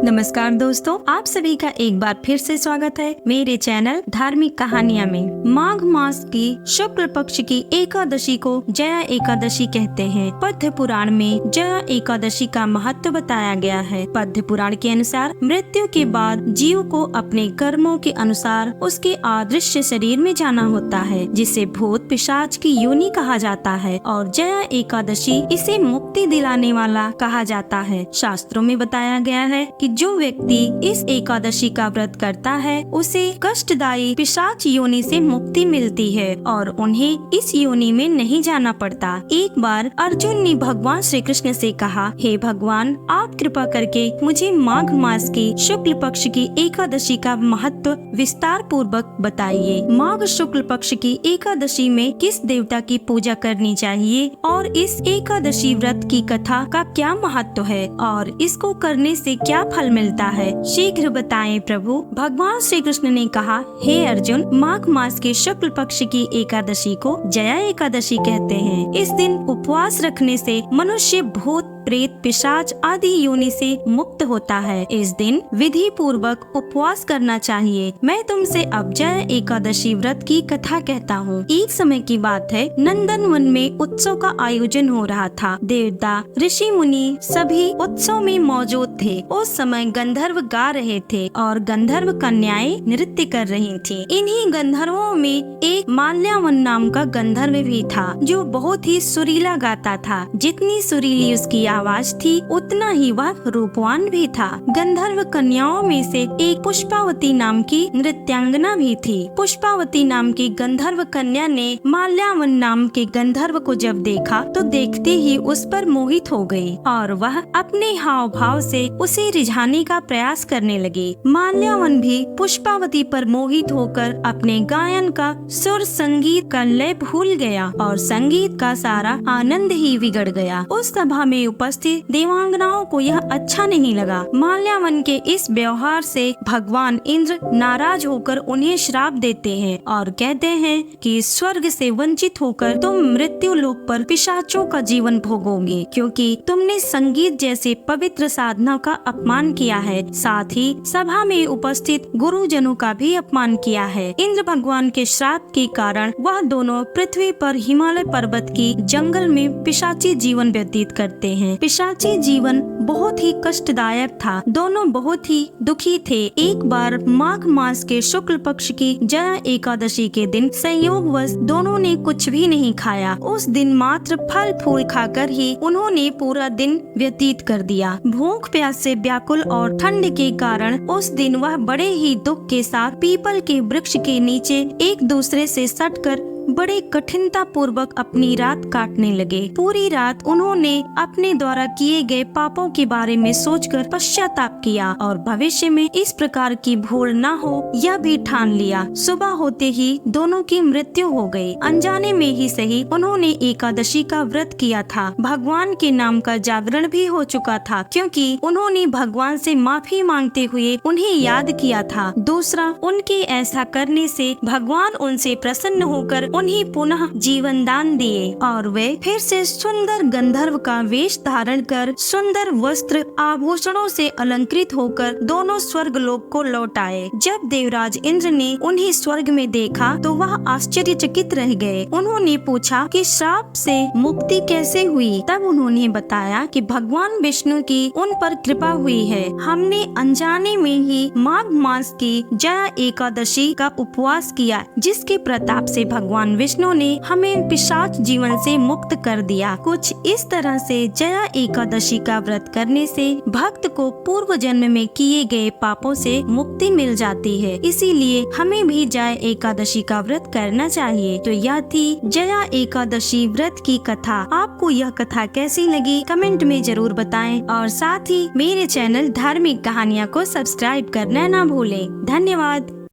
नमस्कार दोस्तों, आप सभी का एक बार फिर से स्वागत है मेरे चैनल धार्मिक कहानियाँ में। माघ मास की शुक्ल पक्ष की एकादशी को जया एकादशी कहते हैं। पद्म पुराण में जया एकादशी का महत्व बताया गया है। पद्म पुराण के अनुसार मृत्यु के बाद जीव को अपने कर्मों के अनुसार उसके अदृश्य शरीर में जाना होता है, जिसे भूत पिशाच की योनि कहा जाता है और जया एकादशी इसे मुक्ति दिलाने वाला कहा जाता है। शास्त्रों में बताया गया है कि जो व्यक्ति इस एकादशी का व्रत करता है उसे कष्टदायी पिशाच योनि से मुक्ति मिलती है और उन्हें इस योनि में नहीं जाना पड़ता। एक बार अर्जुन ने भगवान श्री कृष्ण से कहा, हे भगवान, आप कृपा करके मुझे माघ मास की शुक्ल पक्ष की एकादशी का महत्व विस्तार पूर्वक बताइए। माघ शुक्ल पक्ष की एकादशी में किस देवता की पूजा करनी चाहिए और इस एकादशी व्रत की कथा का क्या महत्व है और इसको करने से क्या फल मिलता है, शीघ्र बताएं प्रभु। भगवान श्री कृष्ण ने कहा, हे अर्जुन, माघ मास के शुक्ल पक्ष की एकादशी को जया एकादशी कहते हैं। इस दिन उपवास रखने से मनुष्य भूत प्रेत पिशाच आदि योनि से मुक्त होता है। इस दिन विधि पूर्वक उपवास करना चाहिए। मैं तुमसे अब जया एकादशी व्रत की कथा कहता हूँ। एक समय की बात है, नंदन वन में उत्सव का आयोजन हो रहा था। देवता, ऋषि मुनि सभी उत्सव में मौजूद थे। उस समय गंधर्व गा रहे थे और गंधर्व कन्याएं नृत्य कर रही थीं। इन्हीं गंधर्वों में एक माल्यावन नाम का गंधर्व भी था, जो बहुत ही सुरीला गाता था। जितनी सुरीली उसकी आवाज थी उतना ही वह रूपवान भी था। गंधर्व कन्याओं में से एक पुष्पावती नाम की नृत्यांगना भी थी। पुष्पावती नाम की गंधर्व कन्या ने माल्यावन नाम के गंधर्व को जब देखा तो देखते ही उस पर मोहित हो गई और वह अपने हाव भाव से उसे रिझाने का प्रयास करने लगी। माल्यावन भी पुष्पावती पर मोहित होकर अपने गायन का सुर संगीत का लय भूल गया और संगीत का सारा आनंद ही बिगड़ गया। उस सभा में उपस्थित देवांगनाओं को यह अच्छा नहीं लगा। माल्यावन के इस व्यवहार से भगवान इंद्र नाराज होकर उन्हें श्राप देते हैं और कहते हैं कि स्वर्ग से वंचित होकर तुम मृत्यु लोक पर पिशाचों का जीवन भोगोगे, क्योंकि तुमने संगीत जैसे पवित्र साधना का अपमान किया है। साथ ही सभा में उपस्थित गुरुजनों का भी अपमान किया है। इंद्र भगवान के श्राप के कारण वह दोनों पृथ्वी पर हिमालय पर्वत की जंगल में पिशाची जीवन व्यतीत करते हैं। पिशाची जीवन बहुत ही कष्टदायक था। दोनों बहुत ही दुखी थे। एक बार माघ मास के शुक्ल पक्ष की जया एकादशी के दिन संयोगवश दोनों ने कुछ भी नहीं खाया। उस दिन मात्र फल फूल खाकर ही उन्होंने पूरा दिन व्यतीत कर दिया। भूख प्यास से व्याकुल और ठंड के कारण उस दिन वह बड़े ही दुख के साथ पीपल के वृक्ष के नीचे एक दूसरे से सटकर बड़े कठिनता पूर्वक अपनी रात काटने लगे। पूरी रात उन्होंने अपने द्वारा किए गए पापों के बारे में सोचकर पश्चाताप किया और भविष्य में इस प्रकार की भूल न हो यह भी ठान लिया। सुबह होते ही दोनों की मृत्यु हो गई। अनजाने में ही सही उन्होंने एकादशी का व्रत किया था। भगवान के नाम का जागरण भी हो चुका था, क्योंकि उन्होंने भगवान से माफी मांगते हुए उन्हें याद किया था। दूसरा, उनके ऐसा करने से भगवान उनसे प्रसन्न होकर उन्हें पुनः जीवन दान दिए और वे फिर से सुंदर गंधर्व का वेश धारण कर सुंदर वस्त्र आभूषणों से अलंकृत होकर दोनों स्वर्ग लोक को लौट आए। जब देवराज इंद्र ने उन्हें स्वर्ग में देखा तो वह आश्चर्यचकित रह गए। उन्होंने पूछा कि श्राप से मुक्ति कैसे हुई। तब उन्होंने बताया कि भगवान विष्णु की उन पर कृपा हुई है। हमने अनजाने में ही माघ मास की जया एकादशी का उपवास किया, जिसके प्रताप से भगवान विष्णु ने हमें पिशाच जीवन से मुक्त कर दिया। कुछ इस तरह से जया एकादशी का व्रत करने से भक्त को पूर्व जन्म में किए गए पापों से मुक्ति मिल जाती है। इसीलिए हमें भी जया एकादशी का व्रत करना चाहिए। तो यह थी जया एकादशी व्रत की कथा। आपको यह कथा कैसी लगी कमेंट में जरूर बताएं और साथ ही मेरे चैनल धार्मिक कहानियाँ को सब्सक्राइब करना ना भूलें। धन्यवाद।